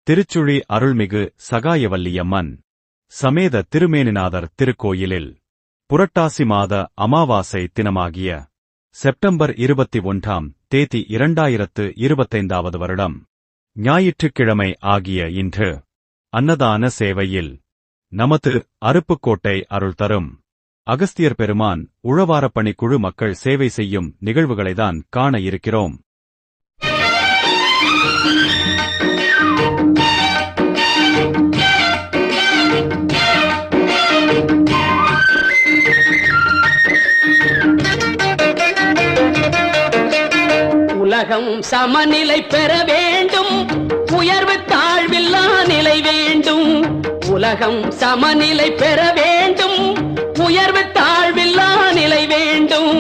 திருச்சுழி அருள்மிகு சகாயவல்லியம்மன் சமேத திருமேனிநாதர் திருக்கோயிலில் புரட்டாசி மாத அமாவாசை தினமாகிய செப்டம்பர் 21ஆம் தேதி 2025 வருடம் ஞாயிற்றுக்கிழமை ஆகிய இன்று அன்னதான சேவையில் நமது அருப்புக்கோட்டை அருள் தரும் அகஸ்தியர் பெருமான் உழவாரப்பணி குழு மக்கள் சேவை செய்யும் நிகழ்வுகளைதான் காண இருக்கிறோம். உலகம் சமநிலை பெற வேண்டும், உயர்வு தாழ்வில்லா நிலை வேண்டும். உலகம் சமநிலை பெற வேண்டும், உயர்வு தாழ்வில்லா நிலை வேண்டும்.